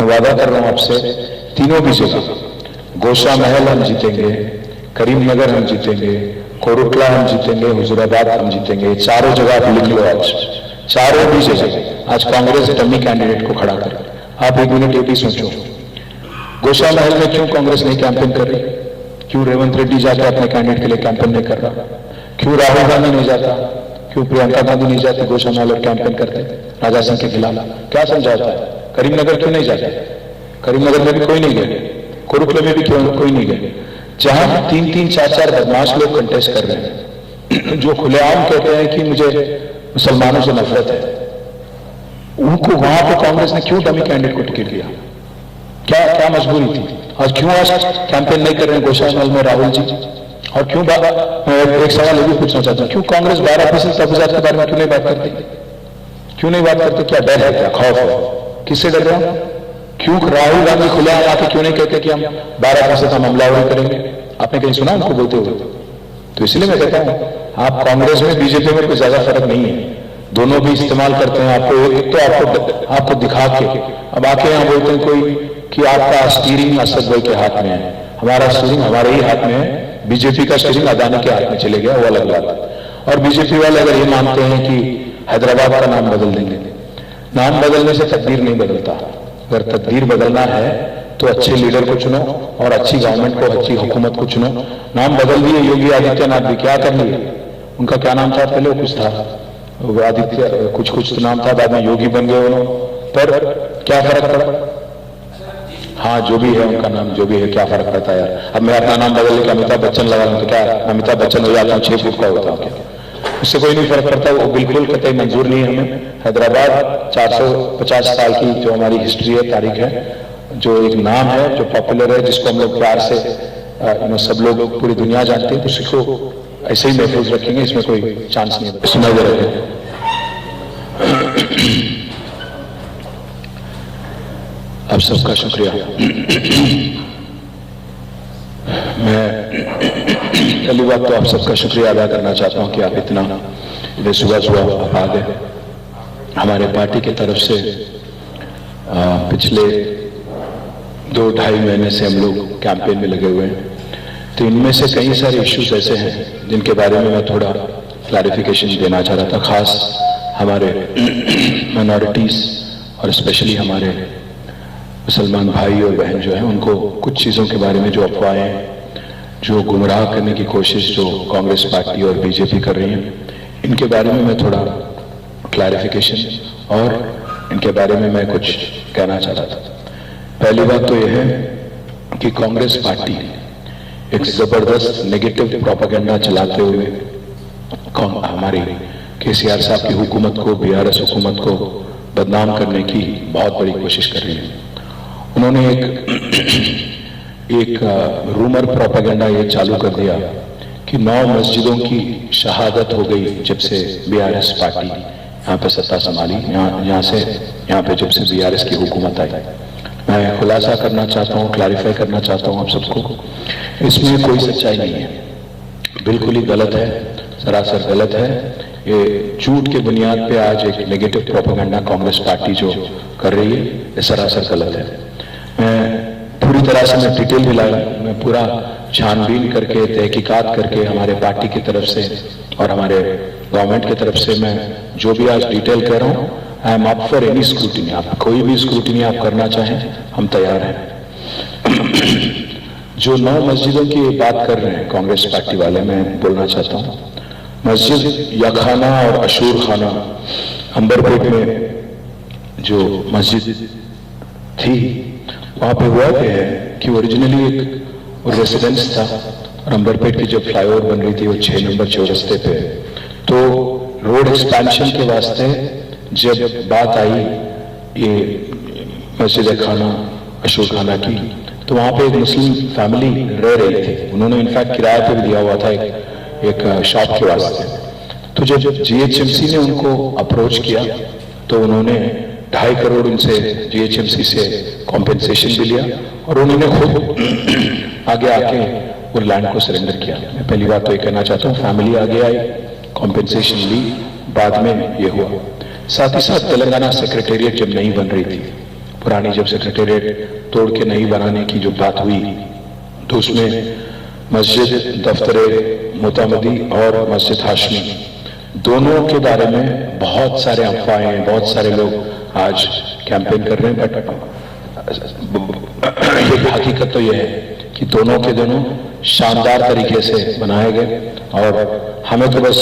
मैं वादा कर रहा हूं आपसे, तीनों भी जगह गोशा महल हम जीतेंगे, करीमनगर हम जीतेंगे, कोरुटला हम जीतेंगे, हुजूराबाद हम जीतेंगे। चारों जगह आप लिख लो आज, चारों भी जगह आज कांग्रेस डमी कैंडिडेट को खड़ा कर। आप एक मिनट ये भी सोचो, गोशा महल में क्यों कांग्रेस नहीं कैंपेन कर रही? क्यों रेवंत रेड्डी जाकर अपने कैंडिडेट के लिए कैंपेन नहीं कर रहा? क्यों राहुल गांधी नहीं जाता? क्यों प्रियंका गांधी नहीं जाती गोशा महल और कैंपेन करते राजा सिंह के खिलाफ? क्या समझाता है? करीमनगर क्यों नहीं जाते? करीमनगर में भी कोई नहीं गए, कोरुटला में भी क्यों कोई नहीं गए? जहां 3-3, 4-4 बदमाश लोग कंटेस्ट कर रहे हैं, जो खुलेआम कहते हैं कि मुझे मुसलमानों से नफरत है, उनको वहां पे कांग्रेस ने क्यों डमी कैंडिडेट को टिकट दिया? क्या क्या मजबूरी थी? आज क्यों आज कैंपेन नहीं कर रहे हैं गोशा महल में राहुल जी? और क्यों एक सवाल ये भी पूछना चाहता हूं, क्यों कांग्रेस 12% तहफात के बारे में क्यों नहीं बात करती? क्यों नहीं बात करते? क्या डर है? क्या खौफ है? किससे डर रहे हैं? क्यों राहुल गांधी खुलेआम आके क्यों नहीं कहते कि हम 12% हम हमलावरी करेंगे? आपने कहीं सुना उनको बोलते हुए? तो इसलिए मैं कहता हूं, आप कांग्रेस में बीजेपी में कोई ज्यादा फर्क नहीं है, दोनों भी इस्तेमाल करते हैं आपको। एक तो आपको दिखा के अब आके यहां बोलते हैं कोई कि आपका स्टीयरिंग असद भाई के हाथ में है, हमारा स्टीयरिंग हमारे ही हाथ में है, बीजेपी का स्टीयरिंग अदानी के हाथ में चले गया, वो अलग बात है। और बीजेपी वाले अगर ये मानते हैं कि हैदराबाद का नाम बदल देंगे, नाम बदलने से तकदीर नहीं बदलता। अगर तकदीर बदलना है तो अच्छे लीडर को चुनो और अच्छी गवर्नमेंट को, अच्छी हुकूमत को चुनो। नाम बदल दिए योगी आदित्यनाथ भी, क्या कर लिए? उनका क्या नाम था पहले? कुछ था आदित्य, कुछ तो नाम था, बाद में योगी बन गए उन्होंने, पर क्या फर्क पड़ा? हाँ, जो भी है उनका नाम, जो भी है, क्या फर्क पड़ता है यार? अब मैं अपना नाम बदल के अमिताभ बच्चन लगा लूं तो क्या अमिताभ बच्चन हो जाता हूं, 6 फुट का होता हूं, क्या उससे कोई नहीं फर्क पड़ता? वो बिल्कुल कतई मंजूर नहीं है हमें। हैदराबाद 450 साल की जो हमारी हिस्ट्री है, तारीख है, जो एक नाम है जो पॉपुलर है, जिसको हम लोग प्यार से सब लोग पूरी दुनिया जानते हैं, तो उसको ऐसे ही महफूज रखेंगे, इसमें कोई चांस नहीं है। सुना दे रहे हैं। आप सबका शुक्रिया। मैं पहली बात तो आप सबका शुक्रिया अदा करना चाहता हूं कि आप इतना सुबह आप आ गए। हमारे पार्टी की तरफ से पिछले 2-2.5 महीने से हम लोग कैंपेन में लगे हुए हैं, तो इनमें से कई सारे इश्यूज ऐसे हैं जिनके बारे में मैं थोड़ा क्लैरिफिकेशन देना चाह रहा था। खास हमारे माइनॉरिटीज और स्पेशली हमारे मुसलमान भाई और बहन जो है, उनको कुछ चीज़ों के बारे में जो अफवाहें, जो गुमराह करने की कोशिश जो कांग्रेस पार्टी और बीजेपी कर रही है, इनके बारे में मैं थोड़ा क्लैरिफिकेशन और इनके बारे में मैं कुछ कहना चाह रहा था। पहली बात तो यह है कि कांग्रेस पार्टी एक जबरदस्त नेगेटिव प्रोपेगेंडा चलाते हुए हमारी केसीआर साहब की हुकूमत को, बीआरएस हुकूमत को बदनाम करने की बहुत बड़ी कोशिश कर रही है। उन्होंने एक रूमर प्रोपेगेंडा ये चालू कर दिया कि 9 मस्जिदों की शहादत हो गई जब से बीआरएस पार्टी यहाँ पे सत्ता संभाली, यहाँ पे जब से बीआरएस की हुकूमत आई। मैं खुलासा करना चाहता हूँ, क्लैरिफाई करना चाहता हूँ आप सबको, इसमें कोई सच्चाई नहीं है, बिल्कुल ही गलत है, सरासर गलत है। ये झूठ के बुनियाद पे आज एक नेगेटिव प्रोपेगेंडा कांग्रेस पार्टी जो कर रही है, ये सरासर गलत है। मैं पूरी तरह से मैं डिटेल भी लाया, मैं पूरा छानबीन करके, तहकीकात करके हमारे पार्टी की तरफ से और हमारे गवर्नमेंट की तरफ से मैं जो भी आज डिटेल कह रहा हूँ, I am up for any scrutiny. आप कोई भी स्क्रूटिनी आप करना चाहें, हम तैयार हैं। जो 9 मस्जिदों की बात कर रहे हैं कांग्रेस पार्टी वाले, मैं बोलना चाहता हूँ, मस्जिद यखाना और अशूर खाना अंबरपेट में जो मस्जिद थी, वहां पे हुआ क्या है कि ओरिजिनली एक रेसिडेंस था, और अंबरपेट की जब फ्लाईओवर बन रही थी वो 6 नंबर चौरस्ते पे, तो रोड एक्सपेंशन के वास्ते जब बात आई ये मस्जिद खाना अशूर खाना की, तो वहां पे एक मुस्लिम फैमिली रह रही थी। उन्होंने इनफैक्ट किराए पे भी दिया हुआ था एक शॉप के वास्ते। तो जब जीएचएमसी ने उनको अप्रोच किया तो उन्होंने 2.5 करोड़ उनसे जीएचएमसी से कॉम्पेंसेशन भी लिया, और उन्होंने खुद आगे आके वो लैंड को सरेंडर किया। मैं पहली बात तो ये कहना चाहता हूँ, फैमिली आगे आई, कॉम्पेंसेशन ली, बाद में ये हुआ। साथ ही साथ तेलंगाना सेक्रेटेरिएट जब नहीं बन रही थी, पुरानी जब सेक्रेटेरिएट तोड़ के नई बनाने की जो बात हुई, तो उसमें मस्जिद दफ्तर मोतमदी और मस्जिद हाशमी दोनों के बारे में बहुत सारे अफवाहें, बहुत सारे लोग आज कैंपेन कर रहे हैं, बट ये हकीकत तो यह है कि दोनों के दोनों शानदार तरीके से बनाए गए। और हमें तो बस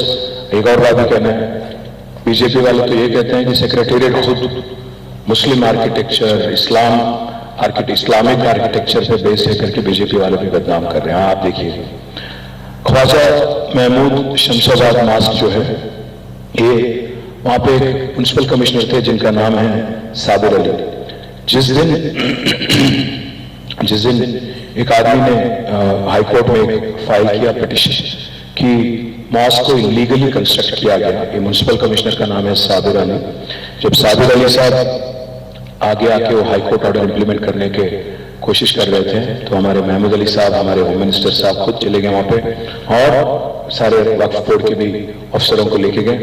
एक और बात भी कहना है, बीजेपी वाले तो ये कहते हैं कि सेक्रेटेरिएट खुद मुस्लिम आर्किटेक्चर, इस्लामिक आर्किटेक्चर पे बेस है करके बीजेपी वाले भी बदनाम कर रहे हैं। आप देखिए, ख्वाजा महमूद शमशाबाद मॉस्क जो है, ये वहां पे एक म्युनिसिपल कमिश्नर थे जिनका नाम है साबिर अली। जिस दिन एक आदमी ने हाईकोर्ट में एक फाइल किया पिटिशन कि मॉस्क को इलीगली कंस्ट्रक्ट किया गया, ये म्युनिसिपल कमिश्नर का नाम है साबिर अली। जब साबिर अली साहब आगे आके वो हाईकोर्ट ऑर्डर इंप्लीमेंट करने के कोशिश कर रहे थे, तो हमारे महमूद अली साहब, हमारे होम मिनिस्टर साहब खुद चले गए वहां पे और सारे वक्फ बोर्ड के भी अफसरों को लेके गए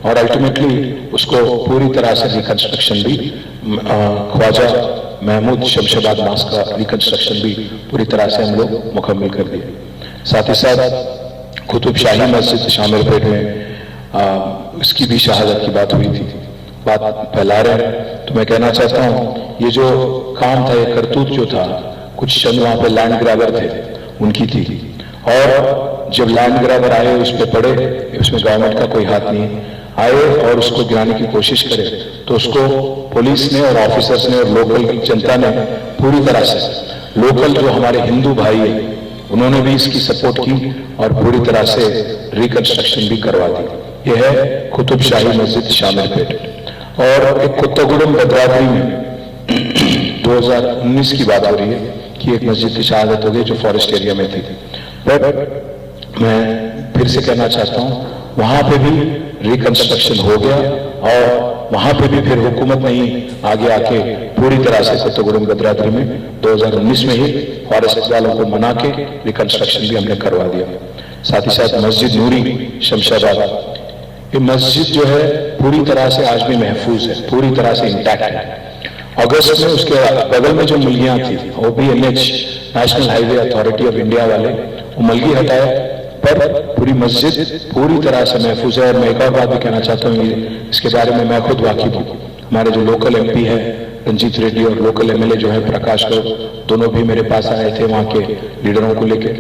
और अल्टीमेटली उसको पूरी तरह से रिकंस्ट्रक्शन भी, ख्वाजा महमूद शमशाबाद मॉस्क का रिकंस्ट्रक्शन भी पूरी तरह से हम लोग मुकम्मल कर दिए। साथ ही साथ कुतुब शाही मस्जिद शामिलपेट में इसकी भी शहादत की बात हुई थी, बात फैला रहे हैं। तो मैं कहना चाहता हूं, ये जो काम था, ये करतूत जो था, कुछ चंद वहां पे लैंड ग्रैबर थे, उनकी थी। और जब लैंड ग्रैबर आए, उस पर पड़े, उसमें गवर्नमेंट का कोई हाथ नहीं आए और उसको गिराने की कोशिश करे, तो उसको पुलिस ने और ऑफिसर्स ने और लोकल जनता ने पूरी तरह से, लोकल जो हमारे हिंदू भाई है उन्होंने भी इसकी सपोर्ट की और पूरी तरह से रिकंस्ट्रक्शन भी करवा दी। यह है कुतुब शाही मस्जिद शामिलपेट। और एक कुत्तागुड़म भद्रावती में 2019 की बात हो रही है कि एक मस्जिद की शहादत हो गई जो फॉरेस्ट एरिया में थी। बट मैं फिर से कहना चाहता हूं, वहां पे भी रिकंस्ट्रक्शन हो गया और वहां पे भी फिर हुकूमत नहीं आगे आके पूरी तरह से कुत्तागुड़म भद्रावती में 2019 में ही फॉरेस्ट वालों को मना के रिकंस्ट्रक्शन भी हमने करवा दिया। साथ ही साथ मस्जिद नूरी शमशाबाद, ये मस्जिद जो है पूरी तरह से आज भी महफूज है, पूरी तरह से इंटैक्ट है। अगस्त में उसके बगल में जो मलगियां थी, वो भी NH national highway authority of India वाले वो मलगी हटाए, पर पूरी मस्जिद पूरी तरह से महफूज है। और मैं एक और बात भी कहना चाहता हूँ, इसके बारे में मैं खुद वाकिफ हूँ। हमारे जो लोकल MP है रंजीत रेड्डी और लोकल MLA जो है प्रकाश गौड़, दोनों भी मेरे पास आए थे वहां के लीडरों को लेके,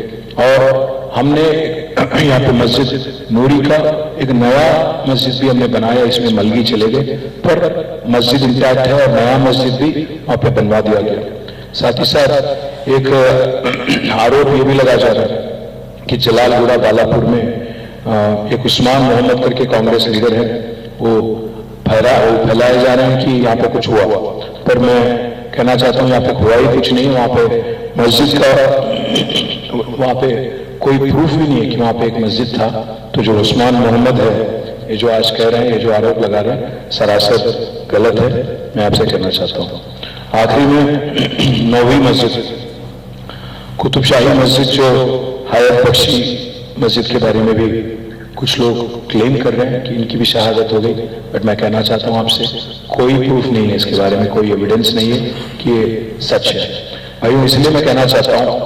और हमने यहाँ पे मस्जिद नूरी का एक नया मस्जिद भी हमने बनाया। इसमें मलगी चले गए पर मस्जिद इंटैक्ट है और नया मस्जिद भी वहां पे बनवा दिया गया। साथ ही साथ एक आरोप ये भी लगा जा रहा है कि जलालगुड़ा बालापुर में एक उस्मान मोहम्मद करके कांग्रेस लीडर है, वो फैलाए जा रहे हैं कि यहाँ पे कुछ हुआ, पर मैं कहना चाहता हूँ यहाँ पे हुआ ही कुछ नहीं। वहां पे मस्जिद का, वहां पे कोई प्रूफ भी नहीं है कि वहां पे एक मस्जिद था। तो जो उस्मान मोहम्मद है, ये जो आज कह रहे हैं, ये जो आरोप लगा रहे हैं, सरासर गलत है। मैं आपसे कहना चाहता हूँ। आखिरी में 9वीं मस्जिद कुतुब शाही मस्जिद जो हयात बख्शी मस्जिद के बारे में भी कुछ लोग क्लेम कर रहे हैं कि इनकी भी शहादत हो गई, बट मैं कहना चाहता हूं आपसे, कोई प्रूफ नहीं है इसके बारे में, कोई एविडेंस नहीं है कि ये सच है। भाइयों, इसलिए मैं कहना चाहता हूं,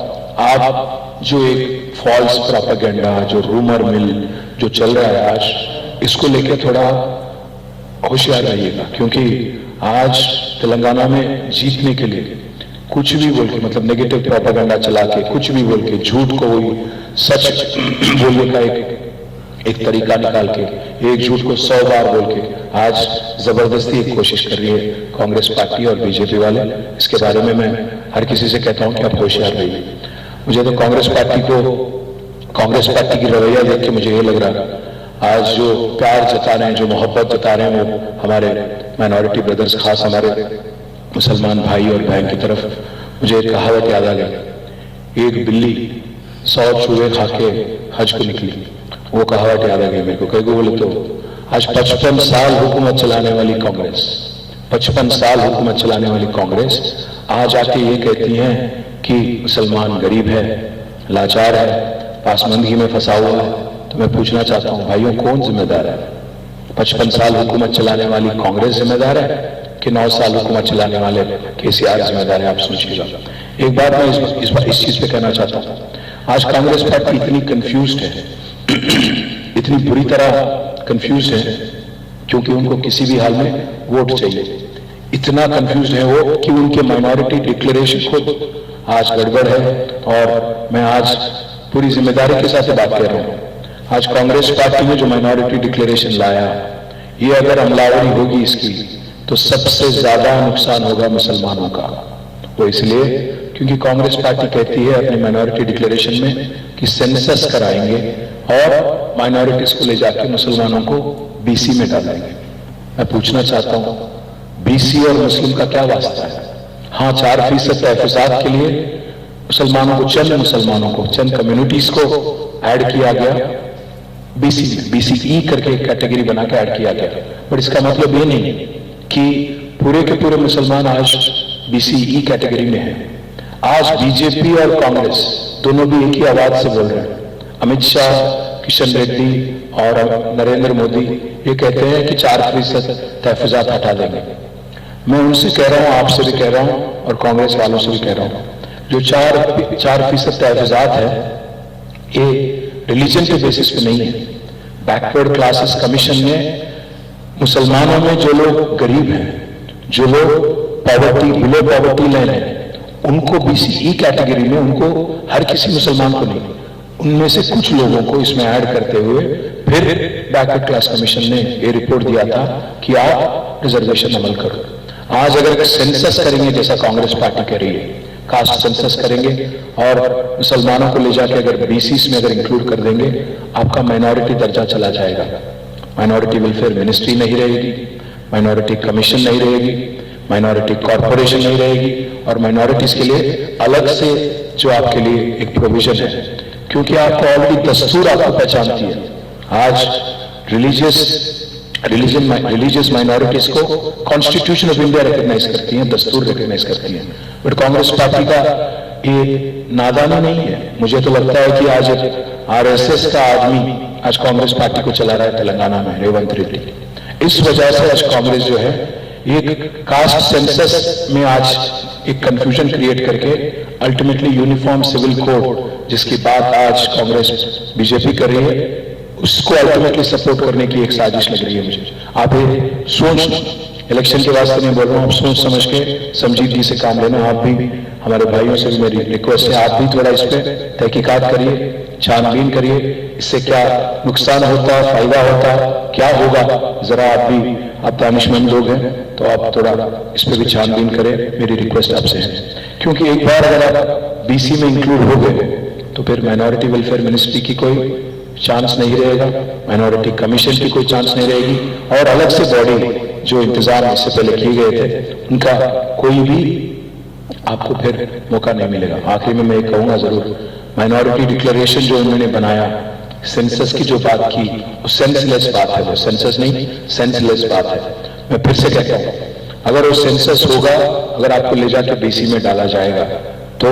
आप जो एक फॉल्स प्रोपेगेंडा, जो रूमर मिल जो चल रहा है आज, इसको लेके थोड़ा होशियार रहिएगा, क्योंकि आज तेलंगाना में जीतने के लिए कुछ भी बोल के, मतलब नेगेटिव प्रोपेगेंडा चला के, कुछ भी बोल के, झूठ को वही सच बोलने का एक तरीका निकाल के, एक झूठ को 100 बार बोल के आज जबरदस्ती एक कोशिश कर रही है कांग्रेस पार्टी और बीजेपी वाले। इसके बारे में मैं हर किसी से कहता हूं कि आप होशियार रहिए। मुझे तो कांग्रेस पार्टी की रवैया देख के मुझे ये लग रहा है, आज जो प्यार जता रहे हैं, जो मोहब्बत जता रहे हैं, वो हमारे माइनॉरिटी ब्रदर्स, खास हमारे मुसलमान भाई और बहन की तरफ, मुझे एक कहावत याद आ गई, एक बिल्ली 100 चूहे खा के हज को निकली। वो कहावत याद आ गई मेरे को। कई को बोले तो आज 55 साल हुकूमत चलाने वाली कांग्रेस, 55 साल हुकूमत चलाने वाली कांग्रेस आज आके ये कहती है कि मुसलमान गरीब है, लाचार है, पासमंदगी में फंसा हुआ है। तो मैं पूछना चाहता हूं भाइयों, कौन जिम्मेदार है? 55 साल हुकूमत चलाने वाली कांग्रेस जिम्मेदार है कि 9 साल हुकूमत चलाने वाले केसीआर जिम्मेदार है। आप सोचिएगा। एक बात मैं इस चीज पे कहना चाहता हूँ, आज कांग्रेस पार्टी इतनी कंफ्यूज्ड है, इतनी बुरी तरह कंफ्यूज है, क्योंकि उनको किसी भी हाल में वोट चाहिए। इतना कंफ्यूज है वो कि उनके माइनॉरिटी डिक्लेरेशन खुद आज गड़बड़ है। और मैं आज पूरी जिम्मेदारी के साथ बात कर रहा हूं, आज कांग्रेस पार्टी ने जो माइनॉरिटी डिक्लेरेशन लाया, ये अगर अमलावरी होगी इसकी तो सबसे ज्यादा नुकसान होगा मुसलमानों का। वो इसलिए क्योंकि कांग्रेस पार्टी कहती है अपने माइनॉरिटी डिक्लेरेशन में कि सेंसस कराएंगे और माइनॉरिटीज को ले जाकर मुसलमानों को बीसी में डालेंगे। मैं पूछना चाहता हूं, बीसी और मुस्लिम का क्या वास्ता है? हाँ, 4% तहफुजात के लिए मुसलमानों को, चंद मुसलमानों को, चंद कम्युनिटीज को ऐड किया गया बीसी में, बीसीई करके एक कैटेगरी बना के ऐड किया गया। पर इसका मतलब ये नहीं कि पूरे के पूरे मुसलमान आज बीसीई कैटेगरी में हैं। आज बीजेपी और कांग्रेस दोनों भी एक ही आवाज से बोल रहे हैं। अमित शाह, किशन रेड्डी और नरेंद्र मोदी ये कहते हैं कि 4% तहफुजात हटा देंगे। मैं उनसे कह रहा हूं, आपसे भी कह रहा हूं और कांग्रेस वालों से भी कह रहा हूं, जो 4% तहफुजात है ये रिलीजन के बेसिस पे नहीं है। बैकवर्ड क्लासेस कमीशन ने मुसलमानों में जो लोग गरीब हैं, जो लोग पॉवर्टी, बिलो पॉवर्टी लाइन है, उनको बीसीई कैटेगरी में, उनको हर किसी मुसलमान को नहीं, उनमें से कुछ लोगों को इसमें ऐड करते हुए फिर बैकवर्ड क्लास कमीशन ने ये रिपोर्ट दिया था कि आप रिजर्वेशन अमल करो। आज अगर सेंसस करेंगे, जैसा कांग्रेस पार्टी कह रही है, कास्ट सेंसस करेंगे और मुसलमानों को ले जाके अगर बीसीस में अगर इंक्लूड कर देंगे, आपका माइनॉरिटी दर्जा चला जाएगा। माइनॉरिटी वेलफेयर मिनिस्ट्री नहीं रहेगी, माइनॉरिटी कमीशन नहीं रहेगी, माइनॉरिटी कॉर्पोरेशन नहीं रहेगी, और माइनॉरिटीज के लिए अलग से जो आपके लिए एक प्रोविजन है, क्योंकि आपको ऑलरेडी दस्तूर आपको पहचानती है। आज रिलीजियस माइनॉरिटीज को कॉन्स्टिट्यूशन ऑफ इंडिया रिकॉग्नाइज करती है, दस्तूर रिकॉग्नाइज करती है। बट कांग्रेस पार्टी का ये नादानी नहीं है। मुझे तो लगता है कि आज आरएसएस का आदमी आज कांग्रेस पार्टी को चला रहा है तेलंगाना में, रेवंत रेड्डी। इस वजह से आज कांग्रेस जो है एक कास्ट सेंसस में आज एक कंफ्यूजन क्रिएट करके अल्टीमेटली यूनिफॉर्म सिविल कोड, जिसकी बात आज कांग्रेस बीजेपी कर रही है, उसको अल्टीमेटली सपोर्ट करने की एक साजिश लग रही है मुझे। आप ये सोच, इलेक्शन के वास्ते नहीं बोल रहा हूं, आप सोच समझ के संजीदगी से काम लेना। आप भी, हमारे भाइयों से भी मेरी रिक्वेस्ट है, आप भी थोड़ा इस पे तहकीकात करिए, छानबीन करिए, इससे क्या नुकसान होता, फायदा होता, क्या होगा, जरा आप भी, आप दानिशमंद लोग हैं तो आप थोड़ा इस पे भी छानबीन करें, मेरी रिक्वेस्ट आपसे है। क्योंकि एक बार अगर आप बीसी में इंक्लूड हो गए तो फिर माइनॉरिटी वेलफेयर मिनिस्ट्री की कोई चांस नहीं रहेगा, माइनॉरिटी कमीशन की कोई चांस नहीं रहेगी, और अलग से बॉडी जो इंतजाम इससे पहले किए गए थे उनका कोई भी आपको फिर मौका नहीं मिलेगा। आखिर में मैं कहूंगा जरूर, माइनॉरिटी डिक्लेरेशन जो उन्होंने बनाया, सेंसस की जो बात की, वो सेंसलेस बात है, वो सेंसस नहीं, सेंसलेस बात है। मैं फिर से कहता हूं, अगर वो सेंसस होगा, अगर आपको ले जाकर बीसी में डाला जाएगा तो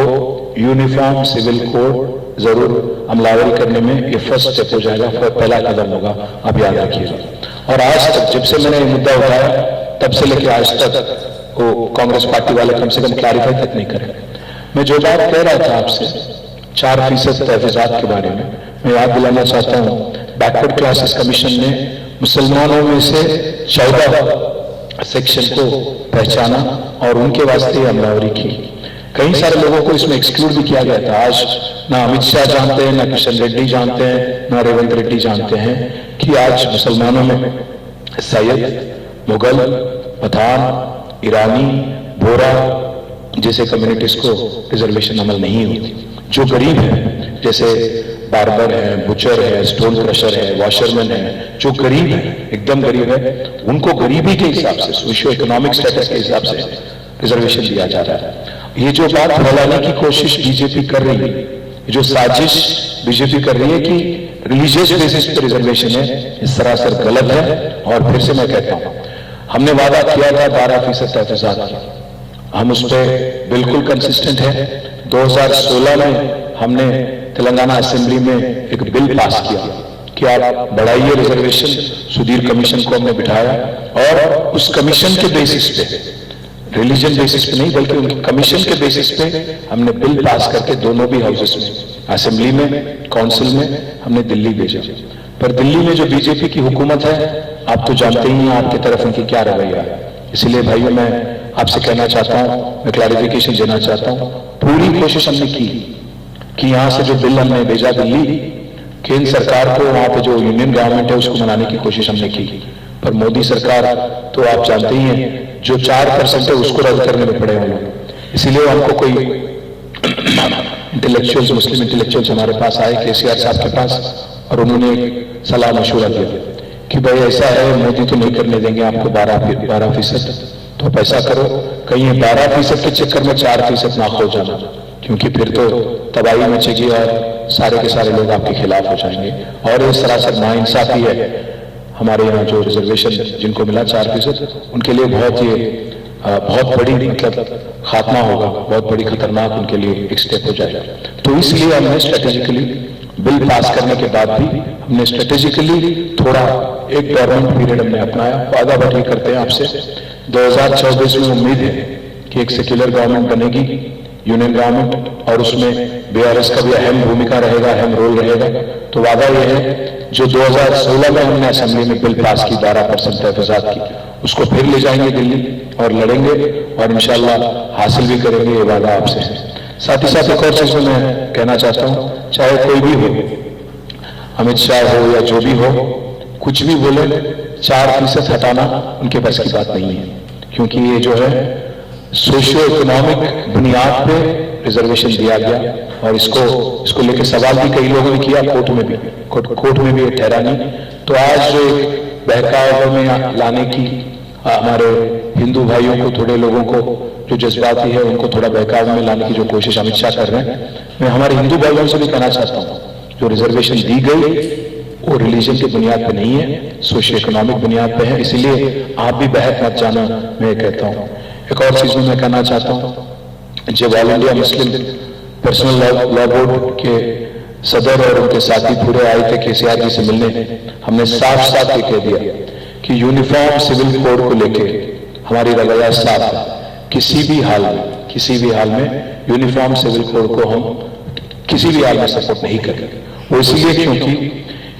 यूनिफॉर्म सिविल कोड जरूर अमलावरी करने में ये फर्स्ट स्टेप हो जाएगा, पहला कदम होगा, आप याद रखिएगा। और आज तक जब से मैंने ये मुद्दा उठाया तब से लेकर आज तक वो कांग्रेस पार्टी वाले कम से कम क्लैरिफाई तक नहीं करे। मैं जो बात कह रहा था आपसे 4% तहफुजात के बारे में, मैं याद दिलाना चाहता हूं, बैकवर्ड क्लासेस कमीशन ने मुसलमानों में से 14 सेक्शन को पहचाना और उनके वास्ते अमलावरी की। कई सारे लोगों को इसमें एक्सक्लूड भी किया गया था। आज ना अमित शाह जानते हैं, ना किशन रेड्डी जानते हैं, ना रेवंत रेड्डी जानते हैं कि आज मुसलमानों में सैयद, मुगल, पठान, ईरानी, बोरा जैसे कम्युनिटीज को रिजर्वेशन अमल नहीं हुई। जो गरीब है, जैसे बार्बर है, बुचर है, स्टोन क्रशर है, वॉशरमैन है, जो गरीब है, एकदम गरीब है, उनको गरीबी के हिसाब से, सोशियो इकोनॉमिक स्टेटस के हिसाब से रिजर्वेशन दिया जा रहा है। ये जो बात फैलाने की कोशिश बीजेपी कर रही है, जो साजिश बीजेपी कर रही है कि रिलीजियस बेसिस पे रिजर्वेशन है, इस सरासर गलत है। और फिर से मैं कहता हूं, हमने वादा किया था 12% तहफुजात का, हम उस पर बिल्कुल कंसिस्टेंट है। 2016 में हमने तेलंगाना असेंबली में एक बिल पास किया कि आप बढ़ाइए रिजर्वेशन। सुधीर कमीशन को हमने बिठाया और उस कमीशन के बेसिस पे, रिलीजन बेसिस पे नहीं बल्कि उनके कमीशन के बेसिस पे हमने बिल पास करके दोनों भी हाउसेस में, असेंबली में, काउंसिल में हमने दिल्ली भेजा। पर दिल्ली में जो बीजेपी की हुकूमत है, आप तो जानते ही हैं आपकी तरफ उनकी क्या रवैया है। इसलिए भाइयों मैं आपसे कहना चाहता हूं, मैं क्लैरिफिकेशन देना चाहता हूं, पूरी कोशिश हमने की कि यहां से जो बिल हमने भेजा दिल्ली, केंद्र सरकार को वहां पे जो यूनियन गवर्नमेंट है उसको मनाने की कोशिश हमने की। पर मोदी सरकार तो आप जानते ही हैं, जो 4% है उसको रद्द करने में पड़े हुए हैं। इसीलिए हमको कोई इंटेलेक्चुअल्स, मुस्लिम इंटेलेक्चुअल्स हमारे पास आए, केसीआर साहब के पास, और उन्होंने एक सलाह मशवरा दिया कि भाई ऐसा है, मोदी तो नहीं करने देंगे आपको 12%, तो आप ऐसा करो, कहीं 12% के चक्कर में 4% ना हो जाना, क्योंकि फिर तो तबाही मचेगी और सारे के सारे लोग आपके खिलाफ हो जाएंगे। और ये सरासर नाइंसाफी है। हमारे यहाँ जो रिजर्वेशन जिनको मिला 4%, उनके लिए बहुत बड़ी मतलब खात्मा होगा, बहुत बड़ी खतरनाक उनके लिए एक स्टेप हो जाएगा। तो इसलिए हमने स्ट्रेटेजिकली बिल पास करने के बाद भी हमने स्ट्रेटेजिकली थोड़ा एक गवर्नमेंट पीरियड हमने अपनाया। वादा बात करते हैं आपसे, 2024 में उम्मीद है कि एक सेक्युलर गवर्नमेंट बनेगी, यूनियन गवर्नमेंट, और उसमें बीआरएस का भी अहम भूमिका रहेगा, अहम रोल रहेगा। तो वादा यह है, जो 2016 में हमने असेंबली में बिल पास की 12% तहफात की, उसको फिर ले जाएंगे दिल्ली और लड़ेंगे और इंशाल्लाह हासिल भी करेंगे, ये वादा आपसे। साथ ही साथ एक और चीज मैं कहना चाहता हूं, चाहे कोई भी हो, अमित शाह हो या जो भी हो, कुछ भी बोले, 4% हटाना उनके बस की बात नहीं है, क्योंकि ये जो है सोशियो इकोनॉमिक बुनियाद पे रिजर्वेशन दिया गया और इसको लेकर सवाल भी कई लोगों ने किया, कोर्ट में भी ये ठहरा नहीं। तो आज जो एक बहकावे में लाने की, हमारे हिंदू भाइयों को, थोड़े लोगों को जो जज्बाती है उनको थोड़ा बहकावे में लाने की जो कोशिश अमित शाह कर रहे हैं, मैं हमारे हिंदू भाइयों से भी कहना चाहता हूँ, जो रिजर्वेशन दी गई वो रिलीजन की बुनियाद पे नहीं है, सोशियो इकोनॉमिक बुनियाद पे है। इसलिए आप भी बहक मत जाना, मैं कहता हूँ। एक और चीज मैं कहना चाहता हूँ, जब all India Muslim personal law board के सदर और उनके साथी पूरे आए थे केसीआर जी से मिलने, हमने साफ साफ ये कह दिया कि यूनिफॉर्म सिविल कोड को लेके हमारी रवैया साफ है। किसी भी हाल में यूनिफॉर्म सिविल कोड को हम किसी भी हाल में सपोर्ट नहीं करेंगे। वो इसलिए क्योंकि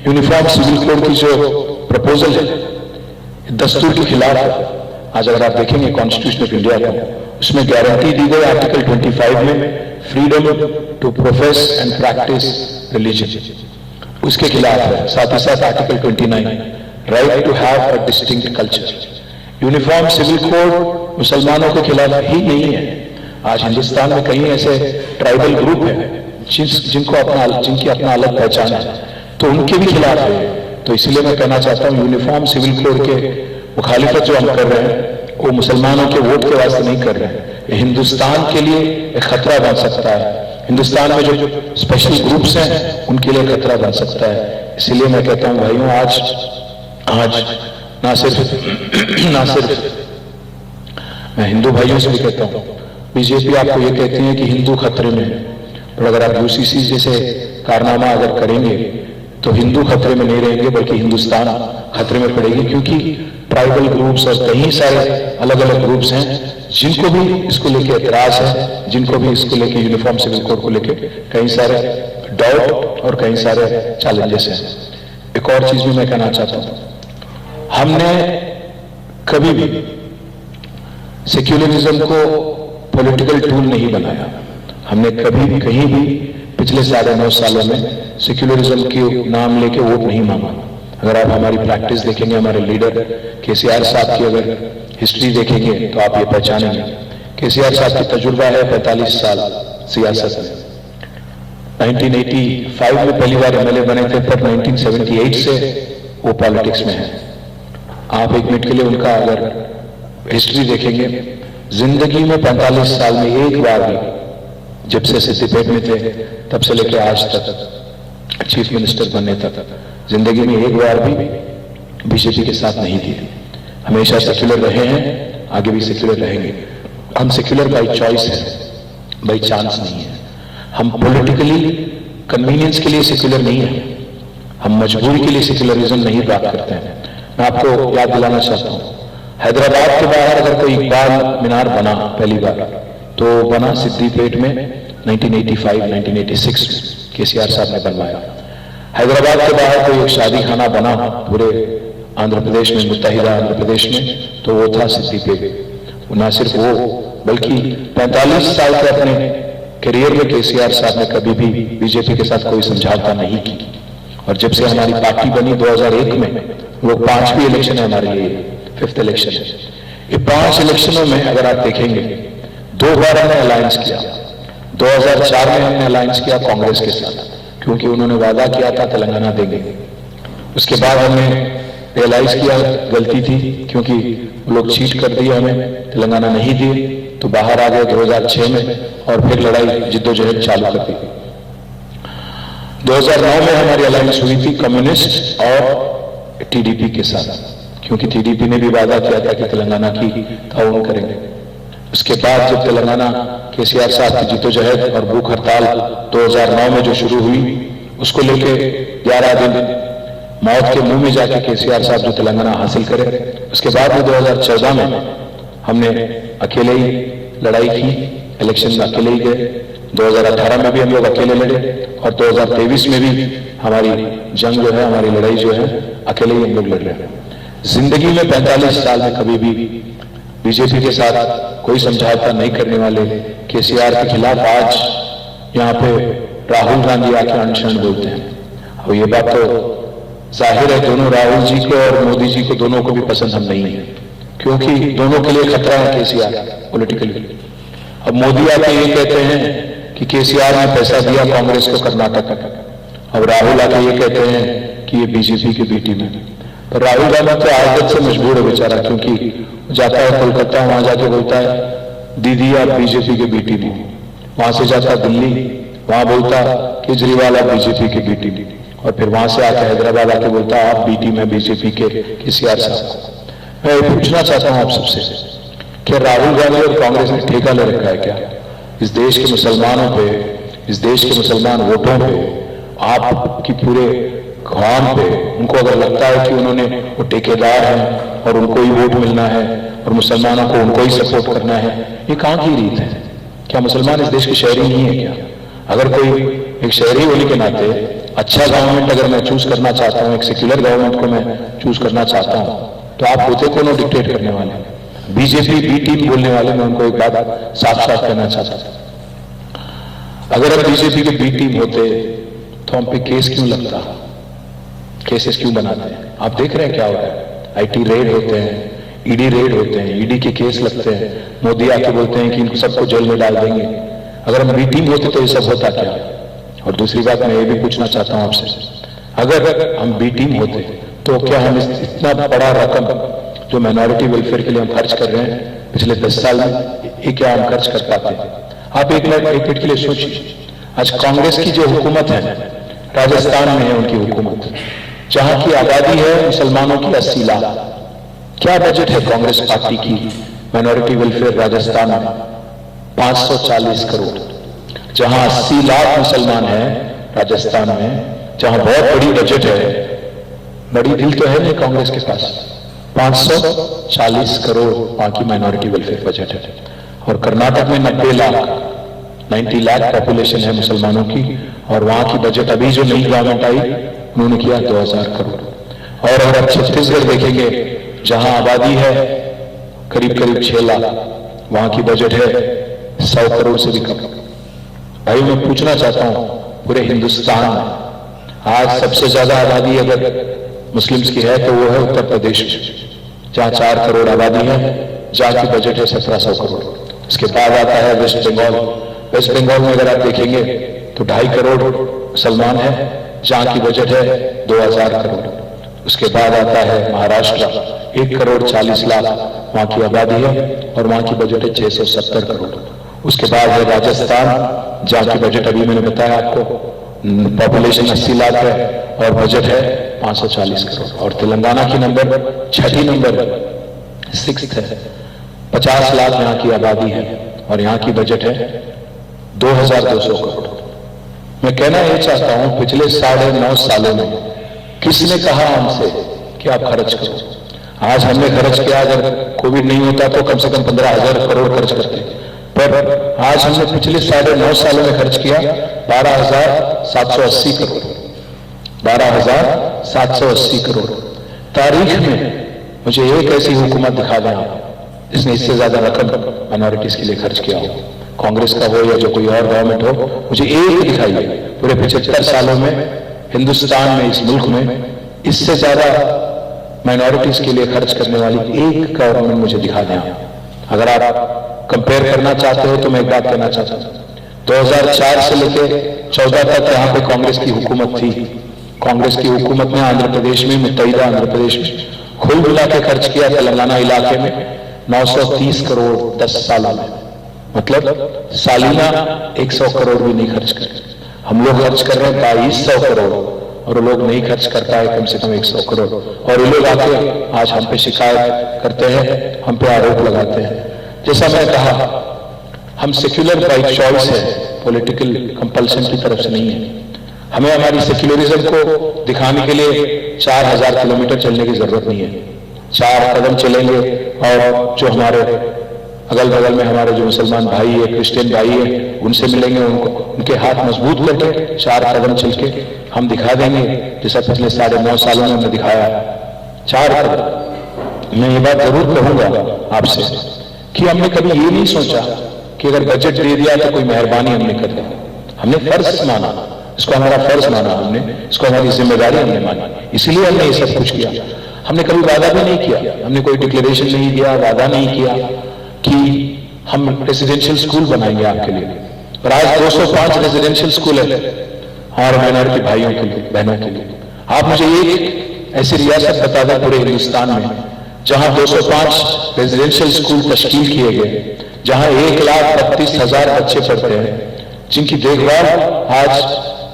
यूनिफॉर्म सिविल कोड की जो प्रपोजल है दस्तूर के खिलाफ है। आज अगर आप देखेंगे कॉन्स्टिट्यूशन ऑफ इंडिया को, उसमें गारंटी दी गई आर्टिकल 25 में, freedom to profess and practise religion, उसके खिलाफ है। साथ ही साथ article 29, right to have a distinct culture. Uniform civil code मुसलमानों के खिलाफ ही नहीं है। आज हिंदुस्तान में कई ऐसे ट्राइबल ग्रुप हैं जिनकी अपना अलग पहचान है, तो उनके भी खिलाफ है। तो इसलिए मैं कहना चाहता हूँ, यूनिफॉर्म सिविल कोड के मुखालिफत जो हम कर रहे हैं वो मुसलमानों के वोट के वास्ते नहीं कर रहे हैं, ये हिंदुस्तान के लिए एक खतरा बन सकता है। हिंदुस्तान में जो स्पेशल ग्रुप्स हैं उनके लिए खतरा बन सकता है। इसलिए मैं कहता हूं भाइयों, आज ना सिर्फ मैं हिंदू भाइयों से भी कहता हूं, बीजेपी आपको ये कहती है कि हिंदू खतरे में है, पर अगर आप यूसीसी जैसे कारनामा अगर करेंगे तो हिंदू खतरे में नहीं रहेंगे बल्कि हिंदुस्तान खतरे में पड़ेगी। क्योंकि ट्राइबल ग्रुप्स और कई सारे अलग अलग ग्रुप्स हैं जिनको भी इसको लेके एतराज है, जिनको भी इसको लेके यूनिफॉर्म सिविल कोड को लेके कई सारे डाउट और कई सारे चैलेंजेस हैं। एक और चीज भी मैं कहना चाहता हूं, हमने कभी भी सेक्युलरिज्म को पॉलिटिकल टूल नहीं बनाया। हमने कभी भी कहीं भी पिछले 9.5 सालों में सेक्युलरिज्म के नाम लेके वोट नहीं मांगा। अगर आप हमारी प्रैक्टिस देखेंगे, हमारे लीडर केसीआर साहब की अगर हिस्ट्री देखेंगे तो आप ये पहचानेंगे। केसीआर साहब का तजुर्बा है 45 साल सियासत में। 1985 में पहली बार एमएलए बने थे, पर 1978 से वो पॉलिटिक्स में है। आप एक मिनट के लिए उनका अगर हिस्ट्री देखेंगे, जिंदगी में 45 साल में एक बार भी, जब से सिद्धिपेट में थे तब से लेकर आज तक चीफ मिनिस्टर बनने तक, जिंदगी में एक बार भी बीजेपी के साथ नहीं दिए। हमेशा सेक्युलर रहे हैं, आगे भी सेक्युलर रहेंगे। हम सेक्युलर बाई चॉइस है, बाई चांस नहीं है। हम पॉलिटिकली कन्वीनियंस के लिए सेक्युलर नहीं है। हम मजबूरी के लिए सेक्युलरिज्म नहीं बात करते हैं। मैं आपको याद दिलाना चाहता हूँ, हैदराबाद के बाहर अगर कोई इकबाल मीनार बना पहली बार तो बना सिद्दीपेट में 1985-1986 में केसीआर साहब ने बनवाया। हैदराबाद के बाहर कोई एक शादी खाना बना पूरे आंध्र प्रदेश में, मुत्तहिदा आंध्र प्रदेश में, तो वो था सिद्दीपेट। ना सिर्फ वो बल्कि 45 साल के अपने करियर में केसीआर साहब ने कभी भी बीजेपी के साथ कोई समझौता नहीं की। और जब से हमारी पार्टी बनी 2001 में, वो 5वीं इलेक्शन है हमारे लिए, 5th इलेक्शन है। ये 5 इलेक्शनों में अगर आप देखेंगे 2 बार हमने अलायंस किया। 2004 में हमने अलायंस किया कांग्रेस के साथ, क्योंकि उन्होंने वादा किया था तेलंगाना देंगे। उसके बाद हमने रियलाइज किया गलती थी, क्योंकि वो लोग चीट कर दिए, हमें तेलंगाना नहीं दिए, तो बाहर आ गए 2006 में, और फिर लड़ाई जिद्दोजहद चालू कर दी। 2009 में हमारी अलायंस हुई थी कम्युनिस्ट और टीडीपी के साथ, क्योंकि टीडीपी ने भी वादा किया था कि तेलंगाना की ताउन करेंगे। उसके बाद जब तेलंगाना केसीआर साहब की जिद्दोजहद और भूख हड़ताल 2009 में जो शुरू हुई, उसको लेके 11 दिन मौत के मुंह में जाके केसीआर साहब जो तेलंगाना हासिल करे। उसके बाद में 2014 में हमने अकेले ही लड़ाई की, इलेक्शन में अकेले ही गए। 2018 में भी हम लोग अकेले लड़े, और 2023 में भी हमारी जंग जो है, हमारी लड़ाई जो है, अकेले ही हम लोग लड़ रहे हैं। जिंदगी में 45 साल में कभी भी बीजेपी के साथ कोई समझौता नहीं करने वाले केसीआर के खिलाफ आज यहाँ पे राहुल गांधी आके अनशन बोलते हैं। और ये बात तो जाहिर है दोनों राहुल जी को और मोदी जी को दोनों को भी पसंद हम नहीं है, क्योंकि दोनों के लिए खतरा है केसीआर पॉलिटिकली। अब मोदी आके ये कहते हैं कि केसीआर ने पैसा दिया कांग्रेस को कर्नाटक में, अब राहुल आके ये कहते हैं कि ये बीजेपी की बी टीम है। पर राहुल गांधी तो आदत से मजबूर है बेचारा, क्योंकि जाता है कोलकाता, वहां जाके बोलता है दीदी आप बीजेपी के बी टीम हो, वहां से जाता दिल्ली, वहां बोलता केजरीवाल आप बीजेपी के बी टीम, और फिर वहां से आके हैदराबाद आके बोलता आप बी टीम है बीजेपी के केसीआर साहब को। मैं पूछना चाहता हूं आप सबसे कि राहुल गांधी और कांग्रेस ने ठेका ले रखा है क्या इस देश के मुसलमानों पे, इस देश के मुसलमान वोटों पे, आपकी पूरे कौम पे? उनको अगर लगता है कि उन्होंने वो ठेकेदार हैं और उनको ही वोट मिलना है और मुसलमानों को उनको ही सपोर्ट करना है, ये कहां की रीत है? क्या मुसलमान इस देश के शहरी नहीं है क्या? अगर कोई एक शहरी होने के नाते अच्छा गवर्नमेंट अगर मैं चूज करना चाहता हूं, एक सेक्युलर गवर्नमेंट को मैं चूज करना चाहता हूं, तो आप होते कौन डिक्टेट करने वाले? बीजेपी बी टीम बोलने वाले, मैं उनको एक बात साफ साफ कहना चाहता था, अगर हम बीजेपी के बी टीम होते तो हम पे केस क्यों लगता, केसेस क्यों बनाते हैं? आप देख रहे हैं क्या हो रहा है, आईटी रेड होते हैं, ईडी रेड होते हैं, ईडी के केस लगते हैं, मोदी आके बोलते हैं कि इन सबको जेल में डाल देंगे। अगर हम बी टीम होते तो ये सब होता क्या? और दूसरी बात मैं ये भी पूछना चाहता हूं आपसे, अगर हम बी टीम होते तो क्या हम इतना बड़ा रकम जो माइनॉरिटी वेलफेयर के लिए हम खर्च कर रहे हैं पिछले 10 साल में, ये क्या हम खर्च कर पाते? आप एक मिनट के लिए सोचिए, आज कांग्रेस की जो हुकूमत है राजस्थान में है, उनकी हुकूमत, जहां की आबादी है मुसलमानों की 80 लाख, क्या बजट है कांग्रेस पार्टी की माइनॉरिटी वेलफेयर राजस्थान में? 540 करोड़। जहां 80 लाख मुसलमान हैं राजस्थान में, जहां बहुत बड़ी बजट है, बड़ी दिल तो है नहीं कांग्रेस के पास, 540 करोड़ वहां की माइनॉरिटी वेलफेयर बजट है। और कर्नाटक में 90 लाख पॉपुलेशन है मुसलमानों की, और वहां की बजट अभी जो नई गवर्नमेंट आई उन्होंने किया 2000 करोड़। और अगर छत्तीसगढ़ देखेंगे जहां आबादी है करीब 6 लाख, वहां की बजट है 100 करोड़ से भी कम। भाई मैं पूछना चाहता हूं, पूरे हिंदुस्तान में आज सबसे ज्यादा आबादी अगर मुस्लिम्स की है तो वो है उत्तर प्रदेश में, जहां 4 करोड़ आबादी है, जहां की बजट है 1700 करोड़। इसके बाद आता है वेस्ट बंगाल। वेस्ट बंगाल में अगर आप देखेंगे तो 2.5 करोड़ मुसलमान है, जहां की बजट है 2000 करोड़। उसके बाद आता है महाराष्ट्र, 1 करोड़ 40 लाख वहां की आबादी है और वहां की बजट है 670 करोड़। उसके बाद है राजस्थान, जहां की बजट अभी मैंने बताया आपको, पॉपुलेशन 80 लाख है और बजट है 540 करोड़। और तेलंगाना की नंबर 6 नंबर 6 है, 50 लाख यहाँ की आबादी है और यहाँ की बजट है 2200 करोड़। मैं कहना यह चाहता हूं पिछले 9.5 सालों में किसने कहा हमसे कि आप खर्च करो? आज हमने खर्च किया, अगर कोविड नहीं होता तो कम से कम 15,000 करोड़ खर्च करते, पर आज हमने पिछले 9.5 सालों में खर्च किया 12,780 करोड़। 12,780 करोड़। तारीख में मुझे एक ऐसी हुकूमत दिखा दें आप जिसने इससे ज्यादा रकम माइनॉरिटीज के लिए खर्च किया हो, कांग्रेस का हो या जो कोई और गवर्नमेंट हो, मुझे एक दिखाइए पूरे 75 सालों में हिंदुस्तान में, इस मुल्क में इससे ज्यादा माइनॉरिटीज के लिए खर्च करने वाली एक गवर्नमेंट मुझे दिखा दें। अगर आप कंपेयर करना चाहते हो तो मैं एक बात कहना चाहता हूं, 2004 से लेकर 14 तक यहां पे कांग्रेस की हुकूमत थी। कांग्रेस की हुकूमत ने आंध्र प्रदेश में, मुत्तहिदा आंध्र प्रदेश में कुल मिला के खर्च किया तेलंगाना इलाके में 930 करोड़ 10 सालों में, मतलब सालिना 100 करोड़ भी नहीं खर्च कर। हम लोग खर्च कर रहे हैं 2200 करोड़ और वो लोग नहीं खर्च कर पाए कम से कम 100 करोड़। और ये लोग आके आज हम पे शिकायत करते हैं, हम पे आरोप लगाते हैं। जैसा मैं कहा, हम सेक्युलर बाई चॉइस है, पॉलिटिकल कंपल्शन की तरफ से नहीं है। हमें हमारी सेक्युलरिज्म को दिखाने के लिए 4000 किलोमीटर चलने की जरूरत नहीं है। 4 कदम चलेंगे और जो हमारे अगल बगल में हमारे जो मुसलमान भाई है, क्रिश्चियन भाई है, उनसे मिलेंगे, उनके हाथ मजबूत करके 4 कदम चल के हम दिखा देंगे, जैसा पिछले 9.5 सालों में हमने दिखाया 4 कदम। मैं ये बात जरूर कहूंगा आपसे कि हमने कभी ये नहीं सोचा कि अगर बजट दे दिया तो कोई मेहरबानी हमने कर दी। हमने फर्ज माना, इसको हमारा फर्ज माना, हमने इसको हमारी जिम्मेदारी हमने मानी, इसीलिए हमने ये सब कुछ किया। हमने कभी वादा भी नहीं किया, हमने कोई डिक्लेरेशन नहीं दिया, वादा नहीं किया कि हम रेजिडेंशियल स्कूल बनाएंगे आपके लिए। और आज 205 रेजिडेंशियल स्कूल है हमारे माइनॉरिटी भाइयों के लिए, बहनों के लिए। आप मुझे एक ऐसी रियासत बता दें पूरे हिंदुस्तान में जहां 205 रेजिडेंशियल स्कूल तश्कील किए गए, जहां 1,32,000 बच्चे पढ़ते हैं, जिनकी देखभाल आज